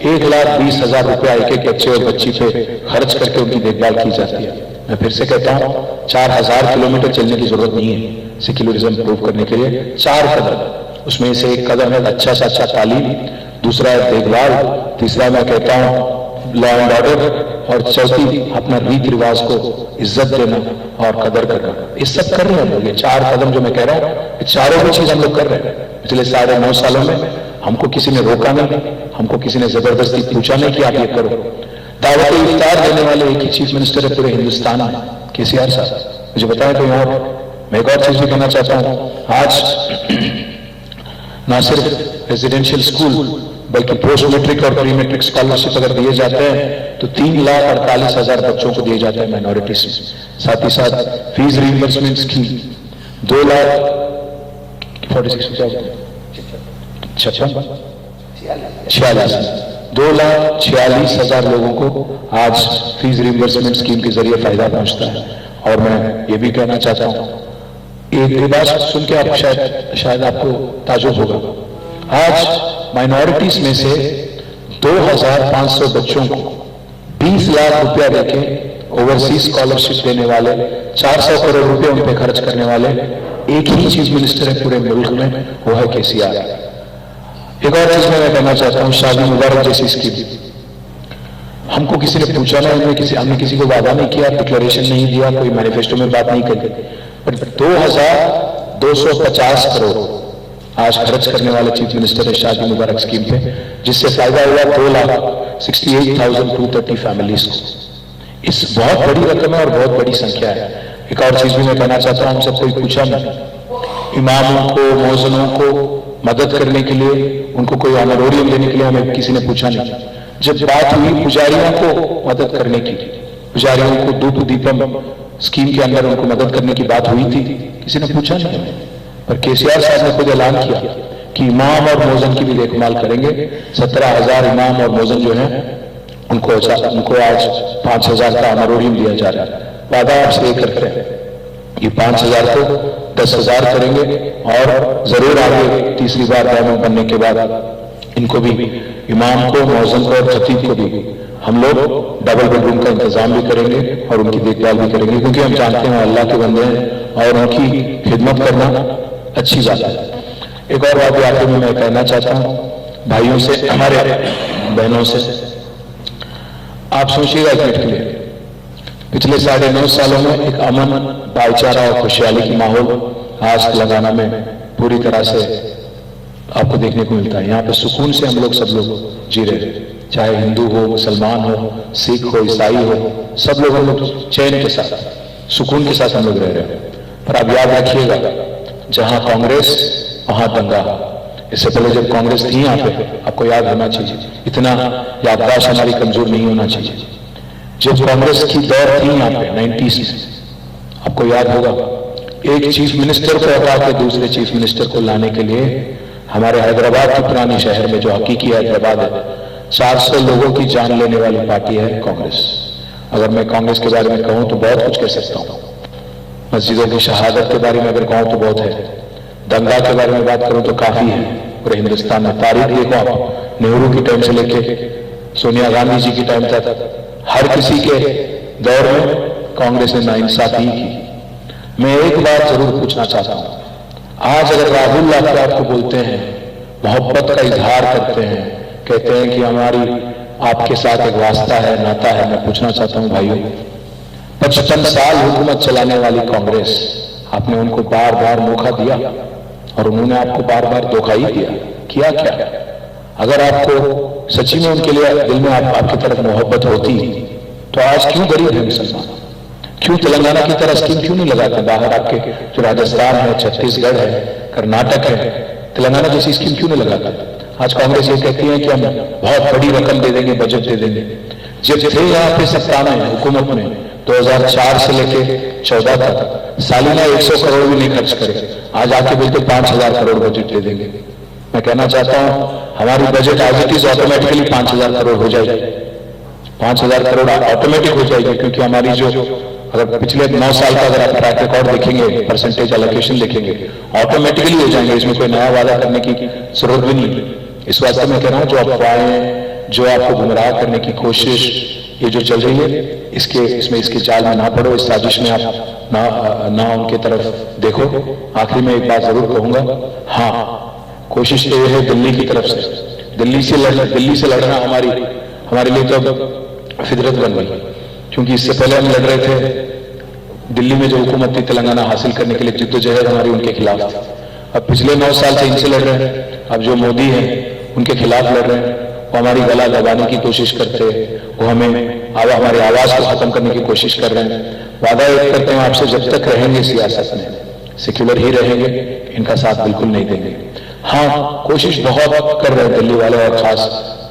1,20,000 रुपया एक बच्चे और बच्ची पे खर्च करके उनकी देखभाल की जाती है। मैं फिर से कहता हूं, 4000 किलोमीटर चलने की जरूरत नहीं है सेक्युलरिज्म प्रूव करने के लिए। 4 कदम, उसमें से एक कदम है अच्छा से अच्छा तालीम, दूसरा है देखभाल, तीसरा मैं कहता हूं लॉ एंड ऑर्डर, और चौथी अपना रीति रिवाज को इज्जत देना और कदर करना। ये सब कर रहे हैं लोग। ये 4 कदम जो मैं कह रहा हूं, ये चारों भी चीज हम लोग कर रहे हैं। पिछले 9.5 सालों में हमको किसी ने रोका नहीं, हमको किसी ने जबरदस्ती पूछा नहीं कि आप ये करो। दावत इफ्तार देने वाले एक ही चीफ मिनिस्टर है पूरे हिंदुस्तान में, केसीआर साहब। मुझे बताएं तो यहाँ मैं एक और चीज भी कहना चाहता हूँ, आज ना सिर्फ रेजिडेंशियल स्कूल बल्कि पोस्ट मैट्रिक और प्री मैट्रिक स्कॉलरशिप अगर दिए जाते हैं तो 3,48,000 बच्चों को दिए जाते हैं माइनॉरिटीज में। साथ ही साथ फीस रिइंबर्समेंट स्कीम 2,46,000 लोगों को आज फीस रिइंबर्समेंट स्कीम के जरिए फायदा पहुंचता है। और मैं ये भी कहना चाहता हूं, एक बात सुन के आप शायद आपको ताजुब होगा, आज माइनॉरिटीज में से 2,500 बच्चों को 20 लाख रुपया देके ओवरसीज स्कॉलरशिप देने वाले, 400 करोड़ रुपए उन पे खर्च करने वाले एक ही चीफ मिनिस्टर है पूरे मुल्क में, वो है केसीआर। एक और चीज मैं कहना चाहता हूं, शादी मुबारक जैसी स्कीम हमको किसी ने पूछा नहीं, हमने किसी को वादा नहीं किया, डिक्लेरेशन नहीं दिया, कोई मैनिफेस्टो में बात नहीं करी, बट 2,250 करोड़ आज खर्च करने वाले चीफ मिनिस्टर है शादी मुबारक स्कीम पे, जिससे फायदा हुआ 2,68,230 फैमिलीज को। इस बहुत बड़ी रकम है और बहुत बड़ी संख्या है। एक और चीज भी मैं कहना चाहता हूं, हमसे कोई पूछा नहीं, इमामों को, मौजनों को मदद करने के लिए, उनको कोई ऑनरोरियम देने के लिए हमें किसी ने पूछा नहीं। जब बात हुई पुजारियों को मदद करने की, पुजारियों को धूप दीपम स्कीम के अंदर उनको मदद करने की बात हुई थी, किसी ने पूछा नहीं हमें। पर केसीआर साहब ने खुद ऐलान किया कि इमाम और मौजन की भी देखभाल करेंगे। 17,000 इमाम और मौजन जो है उनको आज 5,000 का ऑनरोरियम दिया जा रहा है। वादा आपसे ये करते हैं कि 5,000 को 10,000 करेंगे और जरूर आगे तीसरी बार गवर्नमेंट बनने के बाद इनको भी, इमाम को, मौजन को और खतीब को भी हम लोग डबल बेडरूम का इंतजाम भी करेंगे और उनकी देखभाल भी करेंगे, क्योंकि हम जानते हैं अल्लाह के बंदे हैं और उनकी खिदमत करना अच्छी बात है। एक और बात भी आखिर में मैं कहना चाहता हूं भाइयों से, हमारे बहनों से, आप सोचिएगा एक मिनट के लिए, पिछले 9.5 सालों में एक अमन, भाईचारा और खुशहाली की माहौल आज तेलंगाना में पूरी तरह से आपको देखने को मिलता है। यहाँ पे सुकून से हम लोग सब लोग जी रहे हैं, चाहे हिंदू हो, मुसलमान हो, सिख हो, ईसाई हो, सब लोग हम लोग चैन के साथ, सुकून के साथ हम लोग रह रहे हैं। पर आप याद रखिएगा, जहां कांग्रेस वहां दंगा। इससे पहले जब कांग्रेस थी यहाँ पे, आपको याद होना चाहिए, इतना याददाश्त हमारी कमजोर नहीं होना चाहिए। जब कांग्रेस की दौर थी यहाँ पे 90s में, आपको याद होगा, एक चीफ मिनिस्टर को हटा के दूसरे चीफ मिनिस्टर को लाने के लिए हमारे हैदराबाद के पुराने शहर में, जो हकीकी हैदराबाद है, 400 लोगों की जान लेने वाली पार्टी है कांग्रेस। अगर मैं कांग्रेस के बारे में कहूं तो बहुत कुछ कह सकता हूं। मस्जिदों की शहादत के बारे में अगर कहूं तो बहुत है, दंगा के बारे में बात करूं तो काफी है। पूरे हिंदुस्तान में तारीख देखो आप, नेहरू की टाइम से लेके सोनिया गांधी जी की टाइम तक हर किसी के दौर में कांग्रेस ने नाइंसाफी की। मैं एक बात जरूर पूछना चाहता हूं, आज अगर राहुल लाके आपको बोलते हैं, मोहब्बत का इजहार करते हैं, कहते हैं कि हमारी आपके साथ एक वास्ता है, नाता है, मैं पूछना चाहता हूं भाइयों, 55 साल हुकूमत चलाने वाली कांग्रेस, आपने उनको बार बार मौका दिया और उन्होंने आपको बार बार धोखा ही दिया। किया क्या? अगर आपको सच्ची में उनके लिए दिल में आपकी तरफ मोहब्बत होती तो आज क्यों गरीब है मुसलमान? क्यों तेलंगाना की तरह स्कीम क्यों नहीं लगाते? बाहर आपके जो राजस्थान है, छत्तीसगढ़ है, कर्नाटक है, तेलंगाना जैसी स्कीम क्यों नहीं लगाते? आज कांग्रेस ये कहती है कि हम बहुत बड़ी रकम दे देंगे, बजट दे देंगे। जब थे यहाँ पे सत्ता में, हुकूमत में, 2004 से लेके 14 तक सालाना 100 करोड़ भी नहीं खर्च करे, आज आके बोलते 5000 करोड़ बजट दे देंगे। मैं कहना चाहता हूं, हमारी बजट आज इट इज ऑटोमेटिकली 5000 करोड़ हो जाएगी, 5000 करोड़ ऑटोमेटिक हो जाएगी, क्योंकि हमारी जो, अगर पिछले 9 साल का अगर आप ट्रैक रिकॉर्ड देखेंगे, परसेंटेज एलोकेशन देखेंगे, ऑटोमेटिकली हो जाएंगे। इसमें कोई नया वादा करने की जरूरत भी नहीं। इस वास्ते मैं कह रहा हूं, जो अफवाहें, जो आपको गुमराह करने की कोशिश ये जो चल रही है, इसके जाल में ना पड़ो, इस साजिश में आप ना उनके तरफ देखो। आखिरी में एक बात जरूर कहूंगा, हाँ, कोशिश तो ये है दिल्ली की तरफ से, दिल्ली से लड़ना हमारे लिए तो फितरत बन गई, क्योंकि इससे पहले हम लड़ रहे थे दिल्ली में जो हुकूमत थी तेलंगाना हासिल करने के लिए, जिद्दोजहद हमारी उनके खिलाफ। अब पिछले 9 साल से इनसे लड़ रहे हैं, अब जो मोदी है उनके खिलाफ लड़ रहे हैं, वो हमारी गला दबाने की कोशिश करते हैं, वो हमारी आवाज को खत्म करने की कोशिश कर रहे हैं। वादा एक करते हैं आपसे, जब तक रहेंगे सियासत में, सेक्युलर ही रहेंगे, इनका साथ बिल्कुल नहीं देंगे। हाँ, कोशिश बहुत कर रहे हैं दिल्ली वाले, और खास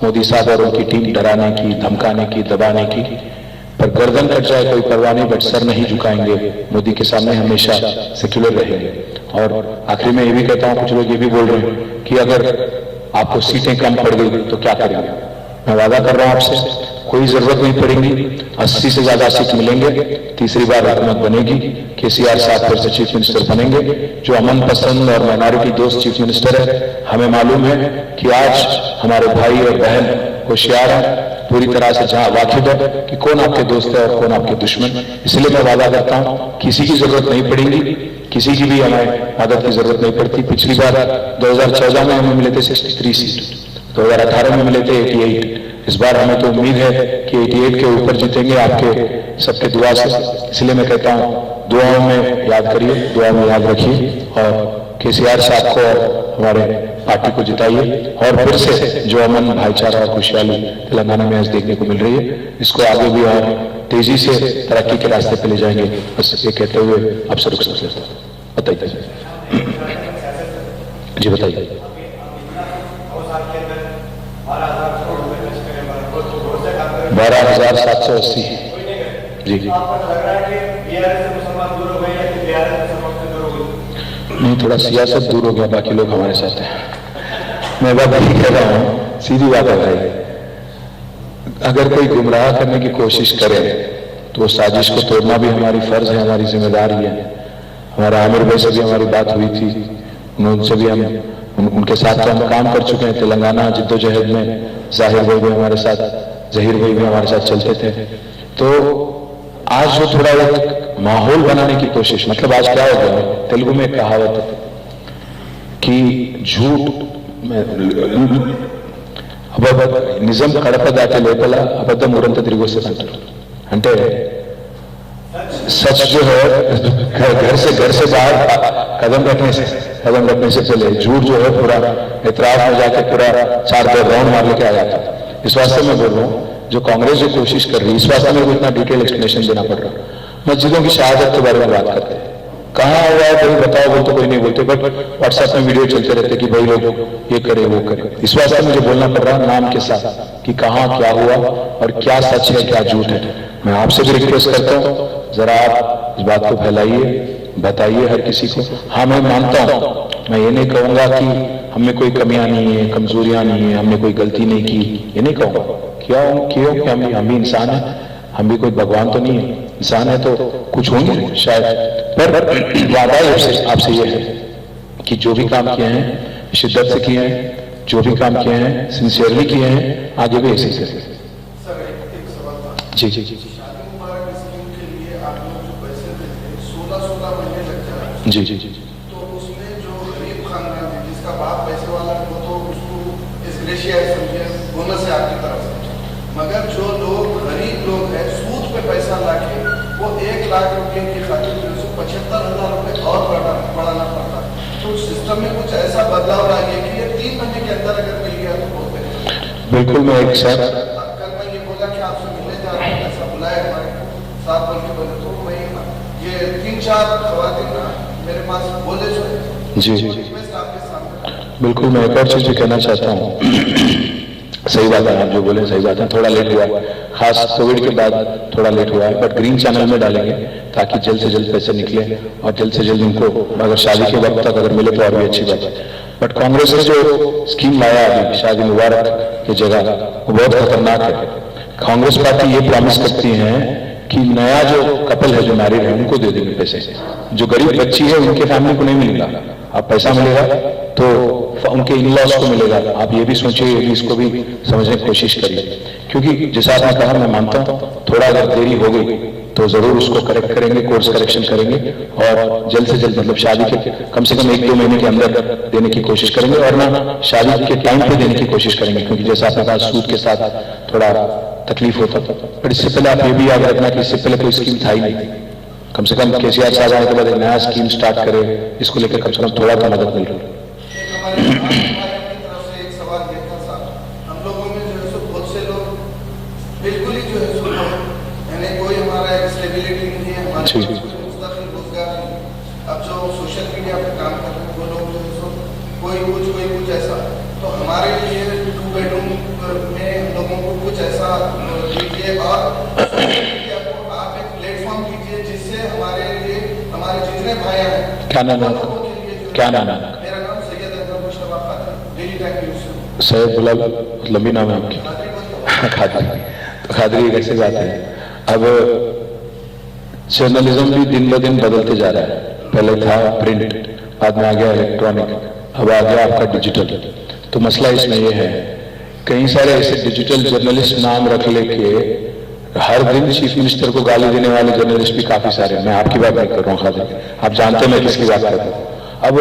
मोदी साहब और उनकी टीम, डराने की, धमकाने की, दबाने की, पर गर्दन कट जाए कोई परवाह नहीं, बट सर नहीं झुकाएंगे मोदी के सामने, हमेशा सेक्युलर रहेंगे। और आखिरी में ये भी कहता हूं, कुछ लोग ये भी बोल रहे हैं कि अगर आपको सीटें कम पड़ गई तो क्या करेंगे? मैं वादा कर रहा हूं आपसे, कोई जरूरत नहीं पड़ेगी, 80 से ज्यादा सीट मिलेंगे, तीसरी बार हुकूमत बनेगी, केसीआर साहब फिर से चीफ मिनिस्टर बनेंगे, जो अमन पसंद और माइनॉरिटी दोस्त चीफ मिनिस्टर है। हमें मालूम है कि आज हमारे भाई और बहन होशियार है, पूरी तरह से जहां वाकिफ है कि कौन आपके दोस्त है और कौन आपके दुश्मन। इसलिए मैं वादा करता हूं, किसी की जरूरत नहीं पड़ेगी, किसी की भी हमें मदद की जरूरत नहीं पड़ती। पिछली बार 2014 में हमें मिले थे 63 सीट, 2018 में मिले थे 88। इस बार हमें तो उम्मीद है कि 88 के ऊपर जीतेंगे आपके सबके दुआ से। इसलिए मैं कहता हूं, दुआओं में याद करिए, दुआ में याद रखिए, और केसीआर साहब को और हमारे पार्टी को जिताइए, और फिर से जो अमन, भाईचारा और खुशहाली तेलंगाना में आज देखने को मिल रही है, इसको आगे भी और तेजी से तरक्की के रास्ते पे ले जाएंगे। बस ये कहते हुए आपसे रुक सकते हैं। बताइए जी, बताइए। 12,780 जी। नहीं, थोड़ा सियासत दूर हो गया, बाकी लोग हमारे साथ हैं। मैं बात यही कह रहा हूं, सीधी बात है भाई, अगर कोई गुमराह करने की कोशिश करे तो साजिश को तोड़ना भी हमारी फर्ज है, हमारी जिम्मेदारी है। हमारा आमिर भाई से भी हमारी बात हुई थी, उनसे भी उनके साथ तो हम काम कर चुके हैं तेलंगाना जिद्दोजहद में। जाहिर भाई भी हमारे साथ, जहीर भाई भी हमारे साथ चलते थे। तो आज जो थोड़ा एक माहौल बनाने की कोशिश, मतलब आज क्या होगा, तेलुगु में एक कहावत है कि झूठ में, నిజం కడప దాటే లోపల అబద్ధం ఊరంతా తిరిగి వస్తుంది అంటారు. అంటే सच जो है घर से बाहर कदम रखने से पहले झूठ जो है पूरा इतराफ में जाके पूरा 4 राउंड मार लेके आ जाता है. इस वास्ते मैं बोल रहा हूँ जो कांग्रेस जो कोशिश कर रही है, इस वास्ते मेरे को इतना डिटेल एक्सप्लेनेशन देना पड़ रहा है. मस्जिदों की शहादत के बारे में बात करते हैं, कहाँ हुआ है भाई बताओ, बोल तो कोई नहीं बोलते, बट व्हाट्सएप में वीडियो चलते रहते कि भाई लोग ये करे वो करे. इस वास्ते मुझे बोलना पड़ रहा नाम के साथ कि कहाँ क्या हुआ और क्या सच है क्या झूठ है. मैं आपसे भी रिक्वेस्ट करता हूँ जरा आप इस बात को फैलाइए, बताइए हर किसी को. हाँ मैं मानता हूँ, मैं ये नहीं कहूंगा कि हमें कोई कमियां नहीं है, कमजोरियां नहीं है, हमने कोई गलती नहीं की, ये नहीं कहूंगा. क्यों कि हम भी इंसान है, हम भी कोई भगवान तो नहीं है, इंसान है तो कुछ होंगे शायद. पर वादा आपसे ये है कि जो भी काम किए हैं शिद्दत से किए हैं, जो भी काम किए हैं सिंसियरली किए हैं, आगे भी ऐसे ही करें. जी जी जी जी जी जी. तो उसमें जो गरीब खानदान है जिसका बाप पैसे वाला है वो तो उसको एसग्रेशिया समझे, बोनस है आपकी तरफ से, मगर जो लोग गरीब लोग हैं सूद पे पैसा लाके वो 1 लाख रुपए की खातिर 75,000 रुपए और बढ़ाना पड़ता है. तो सिस्टम में कुछ ऐसा बदलाव आ गया कि ये 3 महीने के अंदर अगर मिल गया तो बहुत बेहतर. बिल्कुल. मैं एक साथ कल मैं ये बोला कि आपसे मिलने जा रहा हूँ, ऐसा बुलाया हमारे साथ बन के बोले तो मैं ये 3-4 खवातीन मेरे पास बोले जो जी जी बिल्कुल. मैं एक और चीज भी कहना चाहता हूँ. सही बात है, आप जो बोले सही बात है, थोड़ा लेट हुआ, खास कोविड के बाद थोड़ा लेट हुआ है, बट ग्रीन चैनल में डालेंगे ताकि जल्द से जल्द पैसे निकले और जल्द से जल्द उनको अगर शादी के वक्त तक अगर मिले तो और भी अच्छी बात है. बट कांग्रेस ने जो स्कीम लाया अभी शादी मुबारक की जगह वो बहुत खतरनाक है. कांग्रेस पार्टी ये प्रॉमिस करती है कि नया जो कपल है जो मैरिड है उनको दे देंगे पैसे, जो गरीब बच्ची है उनके फैमिली को नहीं मिलेगा. अब पैसा मिलेगा तो उनके इन लॉज को मिलेगा. आप ये भी सोचिए, ये भी इसको भी समझने की कोशिश करिए, क्योंकि जैसा आपने कहा मैं मानता हूँ थोड़ा अगर देरी हो गई तो जरूर उसको करेक्ट करेंगे, कोर्स करेक्शन करेंगे और जल्द से जल्द मतलब शादी के कम से कम 1-2 महीने के अंदर देने की कोशिश करेंगे और ना शादी के टाइम पे देने की कोशिश करेंगे, क्योंकि जैसा आपने कहा सूद के साथ थोड़ा तकलीफ होता था. पर इससे पहले आप ये भी याद रखना कि इससे पहले कोई स्कीम था ही नहीं. कम से कम केसीआर साहब आने के बाद एक नया स्कीम स्टार्ट करे, इसको लेकर कम से कम थोड़ा तो मदद मिल रही है. बिल्कुल ही जो है यानी कोई हमारा स्टेबिलिटी नहीं है, हमारे मुस्तकिल रोजगार नहीं. अब जो सोशल मीडिया पे काम कर रहे हैं वो लोग जो है कोई कुछ ऐसा, तो हमारे लिए 2 बेडरूम में हम लोगों को कुछ ऐसा कीजिए और आप एक प्लेटफॉर्म कीजिए जिससे हमारे लिए हमारे जितने भाई हैं. क्या नाम है? क्या नाम है? मेरा नाम Syed Akbar Mushtafa Khadri, daily time news. Syed Gulab लंबी नाम है आपकी? खादरी. तो खादरी एक ऐसी बात है, अब जर्नलिज्म भी दिन ब दिन बदलते जा रहा है. पहले था प्रिंट, बाद में आ गया इलेक्ट्रॉनिक, अब आ गया आपका डिजिटल. तो मसला इसमें यह है कई सारे ऐसे डिजिटल जर्नलिस्ट नाम रख लेके हर दिन चीफ मिनिस्टर को गाली देने वाले जर्नलिस्ट भी काफी सारे हैं. मैं आपकी बात नहीं कर रहा हूँ खादरी, आप जानते हैं मैं किसकी बात कर रहा हूँ. अब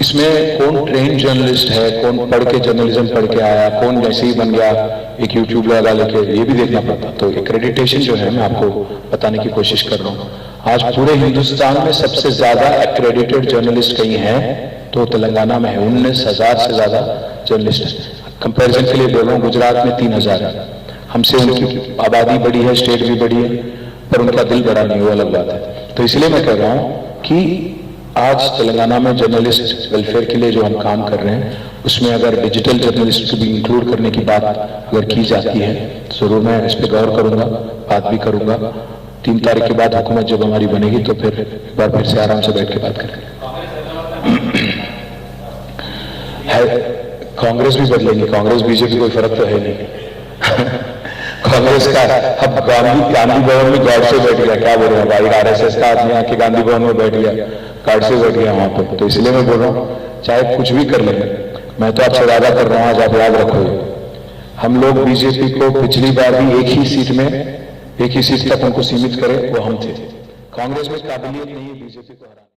इसमें कौन ट्रेन जर्नलिस्ट है, कौन पढ़ के जर्नलिज्म पढ़ के आया, कौन जैसे ही बन गया एक यूट्यूब लगा लेके, ये भी देखना पड़ता. तो एक्रेडिटेशन जो है मैं आपको बताने की कोशिश कर रहा हूँ. आज पूरे हिंदुस्तान में सबसे ज्यादा एक्रेडिटेड जर्नलिस्ट कहीं है तो तेलंगाना में है. 19,000 से ज्यादा जर्नलिस्ट है. कंपेरिजन के लिए बोल रहा हूँ, गुजरात में 3,000 है. हमसे उनकी आबादी बड़ी है, स्टेट भी बड़ी है, पर उनका दिल बड़ा नहीं, वो अलग बात है. तो इसलिए मैं कह रहा हूँ कि आज तेलंगाना में जर्नलिस्ट वेलफेयर के लिए जो हम काम कर रहे हैं उसमें अगर डिजिटल जर्नलिस्ट को भी इंक्लूड करने की बात अगर की जाती है तो जरूर मैं इस पर गौर करूंगा, बात भी करूंगा. 3 तारीख के बाद हुकूमत जब हमारी बनेगी तो फिर एक बार फिर से आराम से बैठ के बात करेंगे. कांग्रेस भी बदलेगी, कांग्रेस बीजेपी कोई फर्क तो है नहीं. कांग्रेस का अब गांधी भवन में गार्ड से बैठ गया, क्या बोल रहे हैं भाई, RSS का आदमी आके गांधी भवन में बैठ गया, गार्ड से बैठ गया वहां पे. तो इसलिए मैं बोल रहा हूँ चाहे कुछ भी कर लेंगे, मैं तो आपसे वादा कर रहा हूँ, आज आप याद रखो हम लोग बीजेपी को पिछली बार भी एक ही सीट तक उनको सीमित करें, वो हम थे. कांग्रेस में काबिलियत नहीं है बीजेपी को हराने.